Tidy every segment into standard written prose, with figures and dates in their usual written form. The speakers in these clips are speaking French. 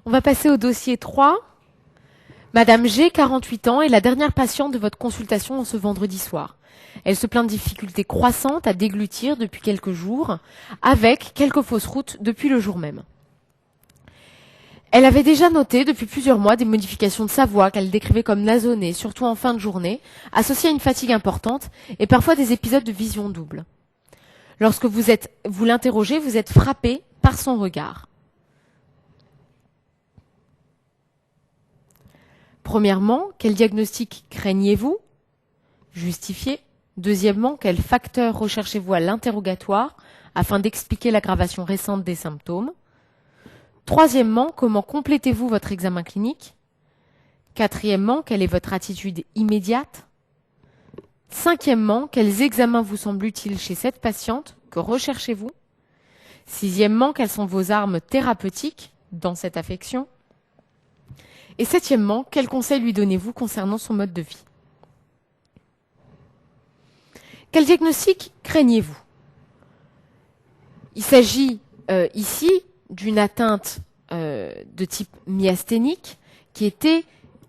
On va passer au dossier 3. Madame G, 48 ans, est la dernière patiente de votre consultation en ce vendredi soir. Elle se plaint de difficultés croissantes à déglutir depuis quelques jours, avec quelques fausses routes depuis le jour même. Elle avait déjà noté depuis plusieurs mois des modifications de sa voix qu'elle décrivait comme nasonnée, surtout en fin de journée, associées à une fatigue importante et parfois des épisodes de vision double. Lorsque vous l'interrogez, vous êtes frappé par son regard. Premièrement, quel diagnostic craignez-vous? Justifié. Deuxièmement, quels facteurs recherchez-vous à l'interrogatoire afin d'expliquer l'aggravation récente des symptômes? Troisièmement, comment complétez-vous votre examen clinique? Quatrièmement, quelle est votre attitude immédiate? Cinquièmement, quels examens vous semblent utiles chez cette patiente? Que recherchez-vous? Sixièmement, quelles sont vos armes thérapeutiques dans cette affection? Et septièmement, quels conseils lui donnez-vous concernant son mode de vie? Quel diagnostic craignez-vous? Il s'agit ici d'une atteinte de type myasthénique qui était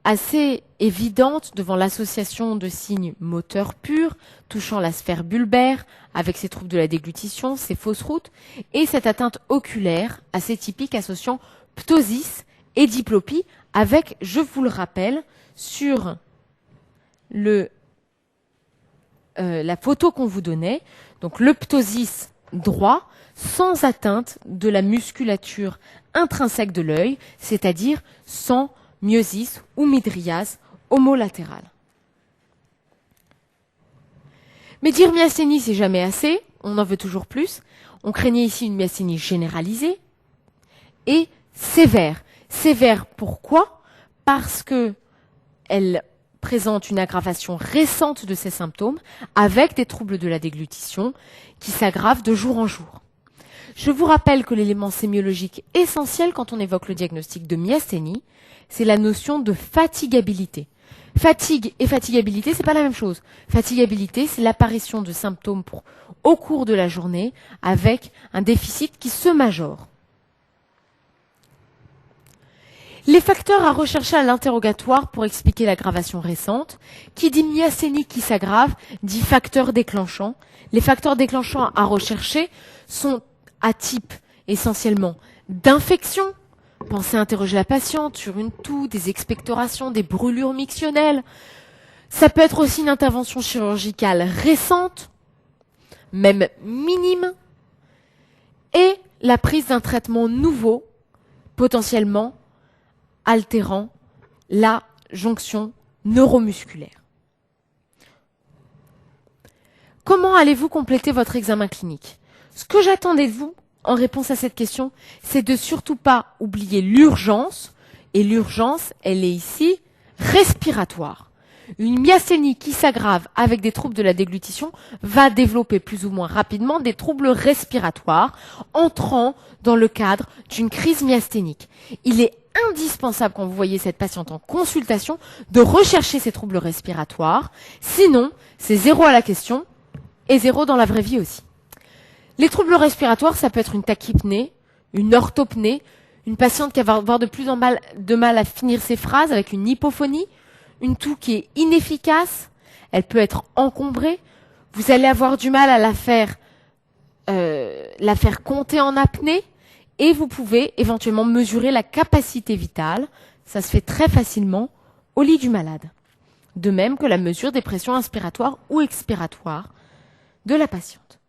assez évidente devant l'association de signes moteurs purs touchant la sphère bulbaire avec ses troubles de la déglutition, ses fausses routes, et cette atteinte oculaire assez typique associant ptosis et diplopie avec, je vous le rappelle, sur la photo qu'on vous donnait, donc le ptosis droit, sans atteinte de la musculature intrinsèque de l'œil, c'est-à-dire sans myosis ou mydriase homolatérale. Mais dire myasthénie, c'est jamais assez, on en veut toujours plus. On craignait ici une myasthénie généralisée et sévère. Sévère, pourquoi? Parce que elle présente une aggravation récente de ces symptômes avec des troubles de la déglutition qui s'aggravent de jour en jour. Je vous rappelle que l'élément sémiologique essentiel quand on évoque le diagnostic de myasthénie, c'est la notion de fatigabilité. Fatigue et fatigabilité, c'est pas la même chose. Fatigabilité, c'est l'apparition de symptômes au cours de la journée avec un déficit qui se majore. Les facteurs à rechercher à l'interrogatoire pour expliquer l'aggravation récente. Qui dit myasthénie qui s'aggrave, dit facteurs déclenchants. Les facteurs déclenchants à rechercher sont à type essentiellement d'infection. Pensez à interroger la patiente sur une toux, des expectorations, des brûlures mictionnelles. Ça peut être aussi une intervention chirurgicale récente, même minime, et la prise d'un traitement nouveau, potentiellement altérant la jonction neuromusculaire. Comment allez-vous compléter votre examen clinique? Ce que j'attendais de vous en réponse à cette question, c'est de surtout pas oublier l'urgence, et l'urgence, elle est ici respiratoire. Une myasthénie qui s'aggrave avec des troubles de la déglutition va développer plus ou moins rapidement des troubles respiratoires entrant dans le cadre d'une crise myasthénique. Il est indispensable quand vous voyez cette patiente en consultation de rechercher ces troubles respiratoires, sinon c'est 0 à la question et 0 dans la vraie vie aussi. Les troubles respiratoires, ça peut être une tachypnée, une orthopnée, une patiente qui va avoir de plus en de mal à finir ses phrases avec une hypophonie, une toux qui est inefficace, elle peut être encombrée, vous allez avoir du mal à la faire compter en apnée, et vous pouvez éventuellement mesurer la capacité vitale, ça se fait très facilement au lit du malade. De même que la mesure des pressions inspiratoires ou expiratoires de la patiente.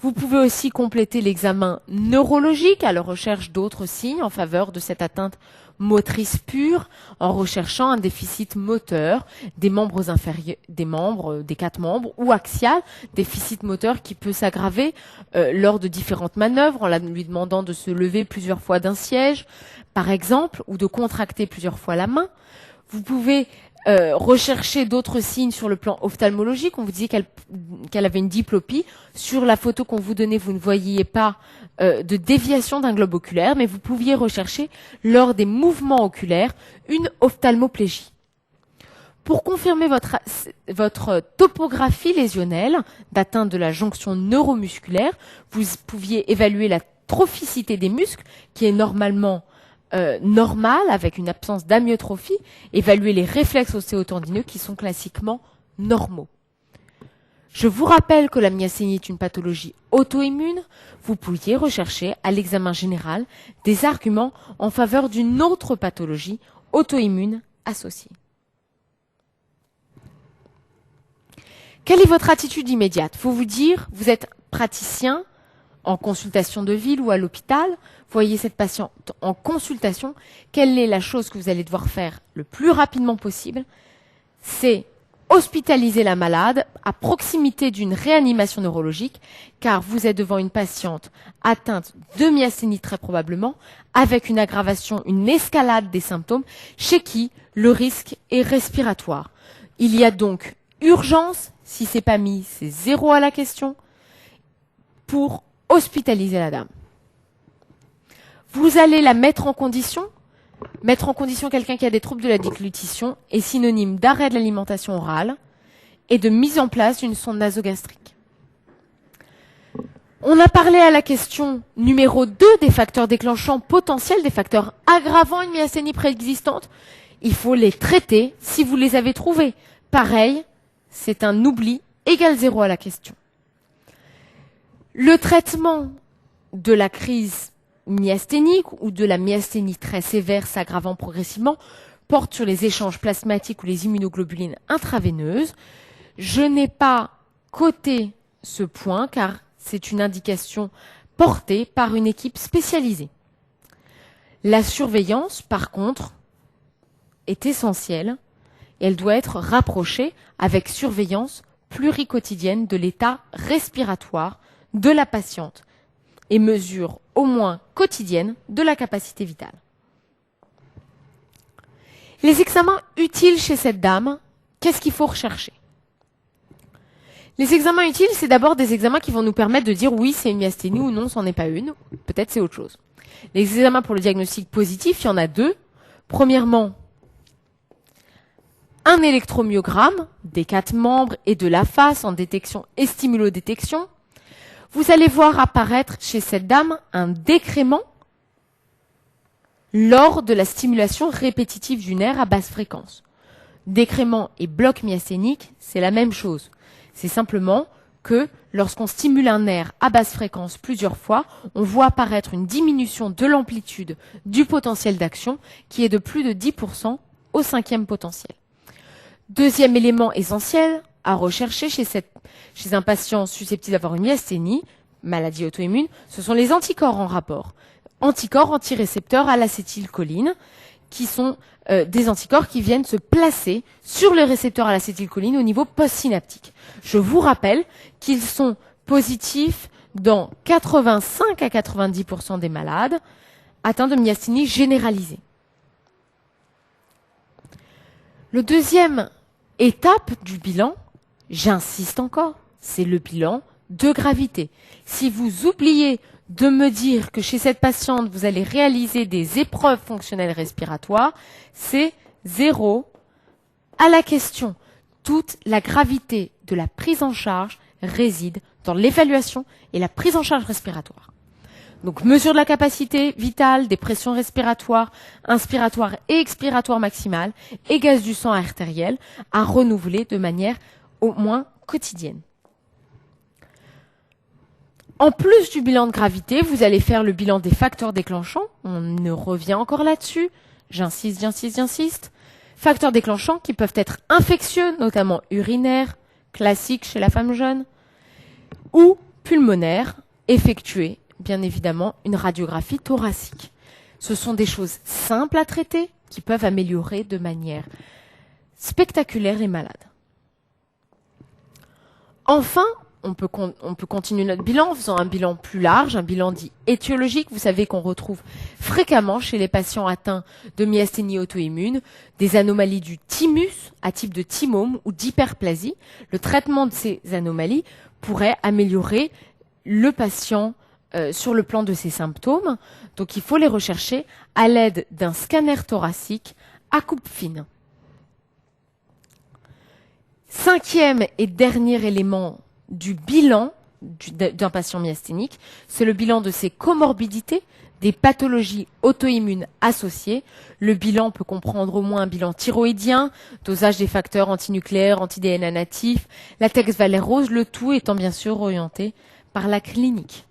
Vous pouvez aussi compléter l'examen neurologique à la recherche d'autres signes en faveur de cette atteinte motrice pure en recherchant un déficit moteur des membres inférieurs, des 4 membres ou axial, déficit moteur qui peut s'aggraver lors de différentes manœuvres en lui demandant de se lever plusieurs fois d'un siège, par exemple, ou de contracter plusieurs fois la main. Vous pouvez rechercher d'autres signes sur le plan ophtalmologique. On vous disait qu'elle avait une diplopie. Sur la photo qu'on vous donnait, vous ne voyiez pas de déviation d'un globe oculaire, mais vous pouviez rechercher lors des mouvements oculaires une ophtalmoplégie. Pour confirmer votre topographie lésionnelle d'atteinte de la jonction neuromusculaire, vous pouviez évaluer la trophicité des muscles, qui est normalement normale, avec une absence d'amyotrophie, évaluer les réflexes ostéotendineux qui sont classiquement normaux. Je vous rappelle que la myasthénie est une pathologie auto-immune. Vous pouviez rechercher à l'examen général des arguments en faveur d'une autre pathologie auto-immune associée. Quelle est votre attitude immédiate? Faut vous dire, vous êtes praticien en consultation de ville ou à l'hôpital, voyez cette patiente en consultation, quelle est la chose que vous allez devoir faire le plus rapidement possible? C'est hospitaliser la malade à proximité d'une réanimation neurologique, car vous êtes devant une patiente atteinte de myasthénie très probablement, avec une aggravation, une escalade des symptômes, chez qui le risque est respiratoire. Il y a donc urgence, si c'est pas mis, c'est 0 à la question, pour hospitaliser la dame. Vous allez la mettre en condition. Mettre en condition quelqu'un qui a des troubles de la déglutition est synonyme d'arrêt de l'alimentation orale et de mise en place d'une sonde nasogastrique. On a parlé à la question numéro 2 des facteurs déclenchants potentiels, des facteurs aggravant une myasthénie préexistante. Il faut les traiter si vous les avez trouvés. Pareil, c'est un oubli égal 0 à la question. Le traitement de la crise myasthénique ou de la myasthénie très sévère s'aggravant progressivement porte sur les échanges plasmatiques ou les immunoglobulines intraveineuses. Je n'ai pas coté ce point car c'est une indication portée par une équipe spécialisée. La surveillance, par contre, est essentielle et elle doit être rapprochée avec surveillance pluriquotidienne de l'état respiratoire de la patiente et mesure au moins quotidienne de la capacité vitale. Les examens utiles chez cette dame, qu'est-ce qu'il faut rechercher? Les examens utiles, c'est d'abord des examens qui vont nous permettre de dire oui, c'est une myasthénie ou non, c'en est pas une. Peut-être c'est autre chose. Les examens pour le diagnostic positif, il y en a 2. Premièrement, un électromyogramme des 4 membres et de la face en détection et stimulodétection. Vous allez voir apparaître chez cette dame un décrément lors de la stimulation répétitive du nerf à basse fréquence. Décrément et bloc myasthénique, c'est la même chose. C'est simplement que lorsqu'on stimule un nerf à basse fréquence plusieurs fois, on voit apparaître une diminution de l'amplitude du potentiel d'action qui est de plus de 10% au 5e potentiel. Deuxième élément essentiel à rechercher chez un patient susceptible d'avoir une myasthénie, maladie auto-immune, ce sont les anticorps en rapport. Anticorps antirécepteurs à l'acétylcholine, qui sont des anticorps qui viennent se placer sur les récepteurs à l'acétylcholine au niveau postsynaptique. Je vous rappelle qu'ils sont positifs dans 85 à 90% des malades atteints de myasthénie généralisée. Le deuxième étape du bilan, j'insiste encore, c'est le bilan de gravité. Si vous oubliez de me dire que chez cette patiente, vous allez réaliser des épreuves fonctionnelles respiratoires, c'est 0 à la question. Toute la gravité de la prise en charge réside dans l'évaluation et la prise en charge respiratoire. Donc, mesure de la capacité vitale, des pressions respiratoires, inspiratoires et expiratoires maximales, et gaz du sang artériel à renouveler de manière au moins quotidienne. En plus du bilan de gravité, vous allez faire le bilan des facteurs déclenchants. On ne revient encore là-dessus. J'insiste, j'insiste, j'insiste. Facteurs déclenchants qui peuvent être infectieux, notamment urinaires, classiques chez la femme jeune, ou pulmonaires, effectués, bien évidemment, une radiographie thoracique. Ce sont des choses simples à traiter qui peuvent améliorer de manière spectaculaire les malades. Enfin, on peut continuer notre bilan en faisant un bilan plus large, un bilan dit étiologique. Vous savez qu'on retrouve fréquemment chez les patients atteints de myasthénie auto-immune des anomalies du thymus à type de thymome ou d'hyperplasie. Le traitement de ces anomalies pourrait améliorer le patient sur le plan de ses symptômes. Donc il faut les rechercher à l'aide d'un scanner thoracique à coupe fine. 5e et dernier élément du bilan d'un patient myasthénique, c'est le bilan de ses comorbidités, des pathologies auto-immunes associées. Le bilan peut comprendre au moins un bilan thyroïdien, dosage des facteurs antinucléaires, anti-DNA natifs, latex Valère rose, le tout étant bien sûr orienté par la clinique.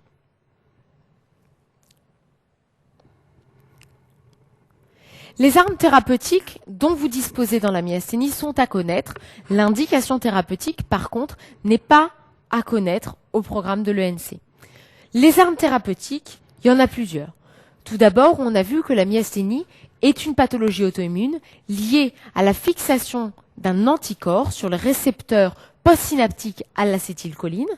Les armes thérapeutiques dont vous disposez dans la myasthénie sont à connaître. L'indication thérapeutique, par contre, n'est pas à connaître au programme de l'ENC. Les armes thérapeutiques, il y en a plusieurs. Tout d'abord, on a vu que la myasthénie est une pathologie auto-immune liée à la fixation d'un anticorps sur le récepteur postsynaptique à l'acétylcholine.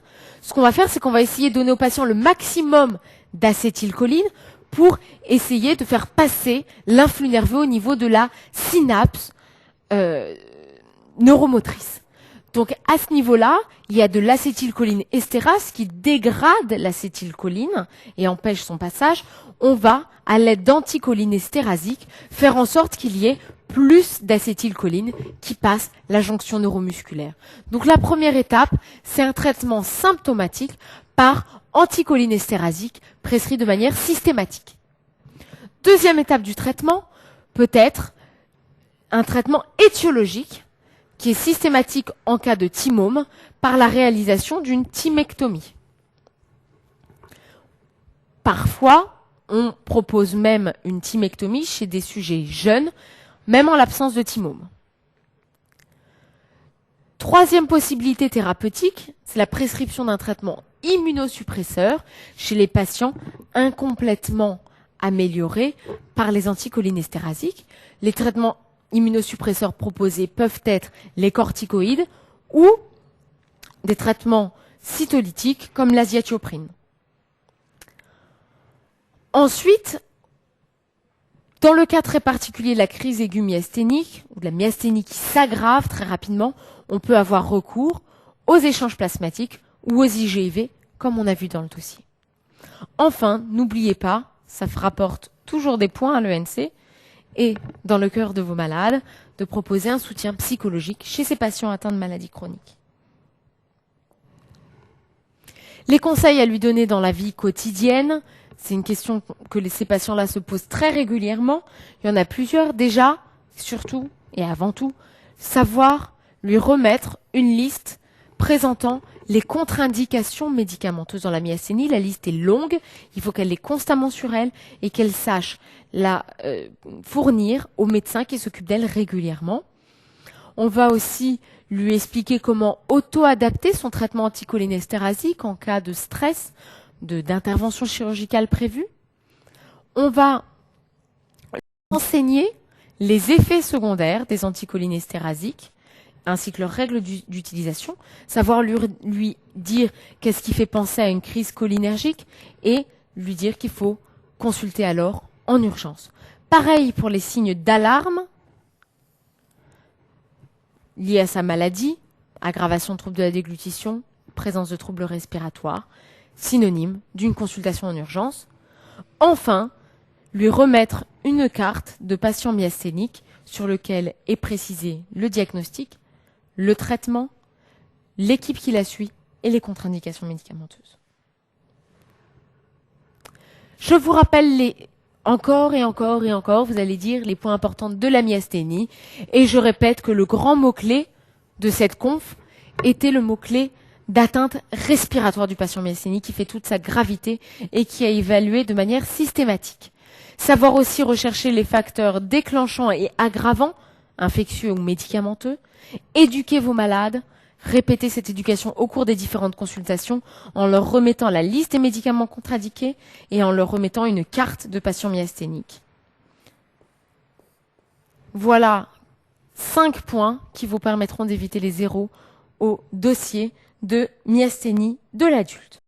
Ce qu'on va faire, c'est qu'on va essayer de donner aux patients le maximum d'acétylcholine pour essayer de faire passer l'influx nerveux au niveau de la synapse neuromotrice. Donc à ce niveau-là, il y a de l'acétylcholine estérase qui dégrade l'acétylcholine et empêche son passage. On va, à l'aide d'anticholinéstérasiques, faire en sorte qu'il y ait plus d'acétylcholine qui passe la jonction neuromusculaire. Donc la première étape, c'est un traitement symptomatique par anticholinéstérasique prescrit de manière systématique. Deuxième étape du traitement, peut être un traitement étiologique qui est systématique en cas de thymome par la réalisation d'une thymectomie. Parfois, on propose même une thymectomie chez des sujets jeunes, même en l'absence de thymome. Troisième possibilité thérapeutique, c'est la prescription d'un traitement immunosuppresseur chez les patients incomplètement améliorés par les anticholinéstérasiques. Les traitements immunosuppresseurs proposés peuvent être les corticoïdes ou des traitements cytolytiques comme l'aziatioprine. Ensuite, dans le cas très particulier de la crise aiguë myasthénique, ou de la myasthénie qui s'aggrave très rapidement, on peut avoir recours aux échanges plasmatiques ou aux IGIV, comme on a vu dans le dossier. Enfin, n'oubliez pas, ça rapporte toujours des points à l'ENC, et dans le cœur de vos malades, de proposer un soutien psychologique chez ces patients atteints de maladies chroniques. Les conseils à lui donner dans la vie quotidienne, c'est une question que ces patients-là se posent très régulièrement. Il y en a plusieurs. Déjà, surtout et avant tout, savoir lui remettre une liste présentant les contre-indications médicamenteuses dans la myasthénie. La liste est longue, il faut qu'elle l'ait constamment sur elle et qu'elle sache la fournir au médecin qui s'occupe d'elle régulièrement. On va aussi lui expliquer comment auto-adapter son traitement anticholinéstérasique en cas de stress, d'intervention chirurgicale prévue. On va enseigner les effets secondaires des anticholinéstérasiques ainsi que leurs règles d'utilisation, savoir lui dire qu'est-ce qui fait penser à une crise cholinergique et lui dire qu'il faut consulter alors en urgence. Pareil pour les signes d'alarme liés à sa maladie, aggravation de troubles de la déglutition, présence de troubles respiratoires, synonyme d'une consultation en urgence. Enfin, lui remettre une carte de patient myasthénique sur lequel est précisé le diagnostic, le traitement, l'équipe qui la suit et les contre-indications médicamenteuses. Je vous rappelle encore et encore et encore, vous allez dire les points importants de la myasthénie, et je répète que le grand mot-clé de cette conf était le mot-clé d'atteinte respiratoire du patient myasthénique qui fait toute sa gravité et qui a évalué de manière systématique. Savoir aussi rechercher les facteurs déclenchants et aggravants, infectieux ou médicamenteux, éduquer vos malades, répéter cette éducation au cours des différentes consultations en leur remettant la liste des médicaments contre-indiqués et en leur remettant une carte de patient myasthénique. Voilà 5 points qui vous permettront d'éviter les zéros au dossier de myasthénie de l'adulte.